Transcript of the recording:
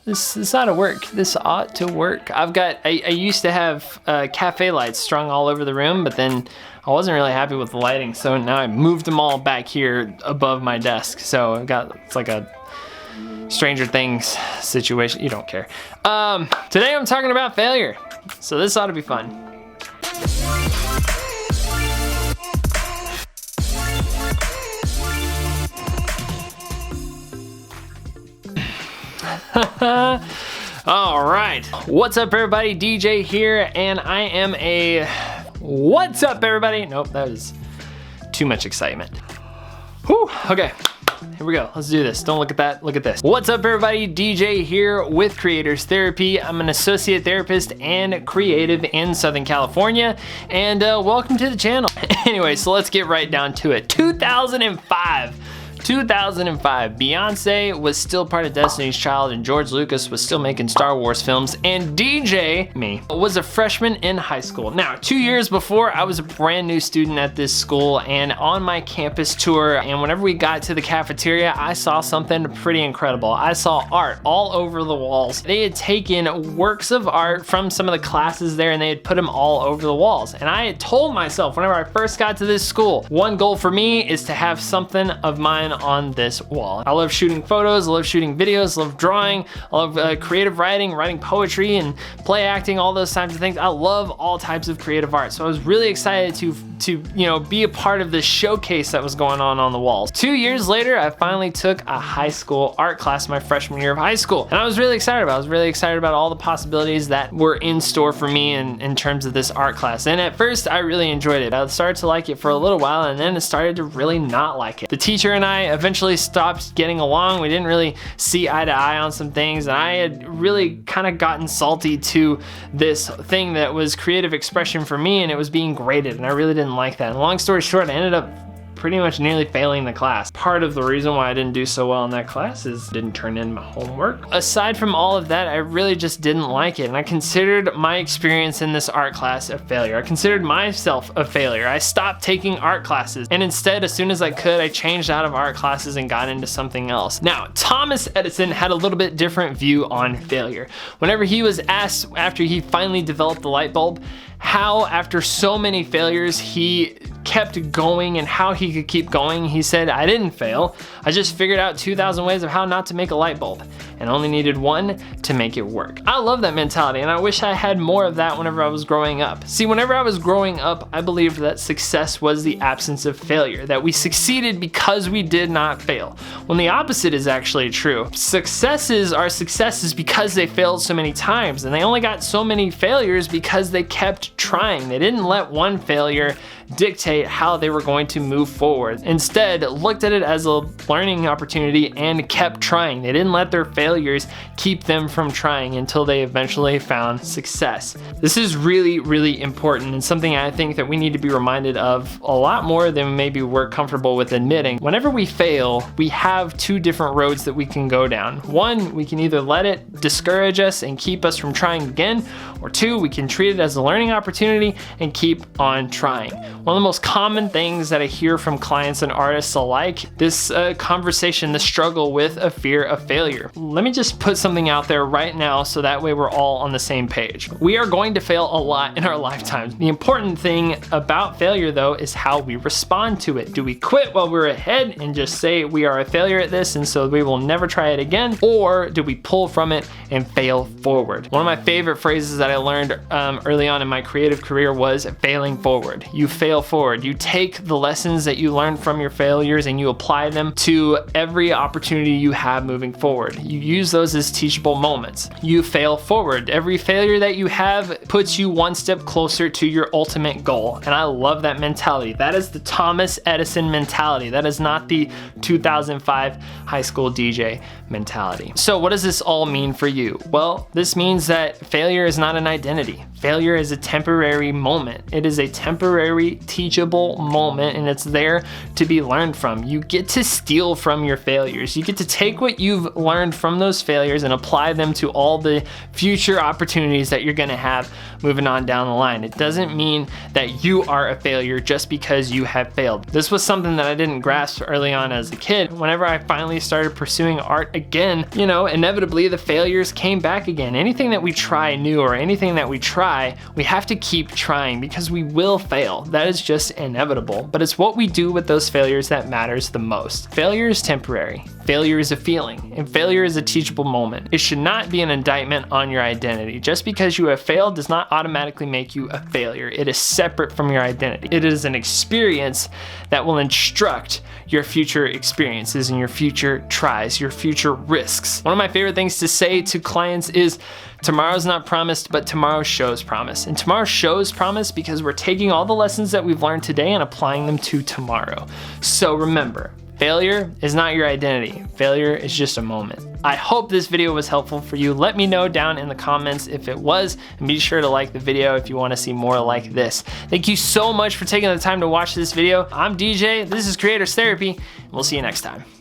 This ought to work. This ought to work. I used to have cafe lights strung all over the room, but then I wasn't really happy with the lighting, so now I moved them all back here above my desk. So it's like a Stranger Things situation. You don't care. Today I'm talking about failure, so this ought to be fun. All right, what's up everybody? DJ here, and I am what's up everybody? Nope, that was too much excitement. Whew, okay, here we go. Let's do this. Don't look at that, look at this. What's up everybody? DJ here with Creators Therapy. I'm an associate therapist and creative in Southern California, and welcome to the channel. Anyway, so let's get right down to it. 2005, Beyonce was still part of Destiny's Child, and George Lucas was still making Star Wars films, and DJ, me, was a freshman in high school. Now, 2 years before, I was a brand new student at this school, and on my campus tour, and whenever we got to the cafeteria, I saw something pretty incredible. I saw art all over the walls. They had taken works of art from some of the classes there, and they had put them all over the walls. And I had told myself, whenever I first got to this school, one goal for me is to have something of mine on this wall. I love shooting photos, I love shooting videos, I love drawing, I love creative writing poetry and play acting, all those types of things. I love all types of creative art. So I was really excited to be a part of this showcase that was going on the walls. 2 years later, I finally took a high school art class my freshman year of high school. And I was really excited about it. I was really excited about all the possibilities that were in store for me in terms of this art class. And at first, I really enjoyed it. I started to like it for a little while, and then it started to really not like it. The teacher and I eventually stopped getting along. We didn't really see eye to eye on some things, and I had really kind of gotten salty to this thing that was creative expression for me, and it was being graded, and I really didn't like that. And long story short, I ended up pretty much nearly failing the class. Part of the reason why I didn't do so well in that class is didn't turn in my homework. Aside from all of that, I really just didn't like it, and I considered my experience in this art class a failure. I considered myself a failure. I stopped taking art classes, and instead, as soon as I could, I changed out of art classes and got into something else. Now, Thomas Edison had a little bit different view on failure. Whenever he was asked, after he finally developed the light bulb, how after so many failures he kept going and how he could keep going, he said, "I didn't fail. I just figured out 2,000 ways of how not to make a light bulb and only needed one to make it work." I love that mentality, and I wish I had more of that whenever I was growing up. See, whenever I was growing up, I believed that success was the absence of failure, that we succeeded because we did not fail, when the opposite is actually true. Successes are successes because they failed so many times, and they only got so many failures because they kept trying. They didn't let one failure dictate how they were going to move forward. Instead, looked at it as a learning opportunity and kept trying. They didn't let their failures keep them from trying until they eventually found success. This is really, really important, and something I think that we need to be reminded of a lot more than maybe we're comfortable with admitting. Whenever we fail, we have two different roads that we can go down. One, we can either let it discourage us and keep us from trying again, or two, we can treat it as a learning opportunity and keep on trying. One of the most common things that I hear from clients and artists alike, this conversation, the struggle with a fear of failure. Let me just put something out there right now so that way we're all on the same page. We are going to fail a lot in our lifetimes. The important thing about failure though is how we respond to it. Do we quit while we're ahead and just say we are a failure at this and so we will never try it again? Or do we pull from it and fail forward? One of my favorite phrases that I learned early on in my creative career was failing forward. You fail forward. You take the lessons that you learned from your failures and you apply them to every opportunity you have moving forward. You use those as teachable moments. You fail forward. Every failure that you have puts you one step closer to your ultimate goal. And I love that mentality. That is the Thomas Edison mentality. That is not the 2005 high school DJ mentality. So what does this all mean for you? Well, this means that failure is not an identity. Failure is a temporary moment. It is a temporary teachable moment, and it's there to be learned from. You get to steal from your failures. You get to take what you've learned from those failures and apply them to all the future opportunities that you're gonna have moving on down the line. It doesn't mean that you are a failure just because you have failed. This was something that I didn't grasp early on as a kid. Whenever I finally started pursuing art again, you know, inevitably the failures came back again. Anything that we try new or anything that we try, we have to keep trying because we will fail. That is just inevitable, but it's what we do with those failures that matters the most. Failure is temporary. Failure is a feeling, and failure is a teachable moment. It should not be an indictment on your identity. Just because you have failed does not automatically make you a failure. It is separate from your identity. It is an experience that will instruct your future experiences and your future tries, your future risks. One of my favorite things to say to clients is, tomorrow's not promised, but tomorrow shows promise. And tomorrow shows promise because we're taking all the lessons that we've learned today and applying them to tomorrow. So remember, failure is not your identity. Failure is just a moment. I hope this video was helpful for you. Let me know down in the comments if it was, and be sure to like the video if you want to see more like this. Thank you so much for taking the time to watch this video. I'm DJ, this is Creators Therapy, and we'll see you next time.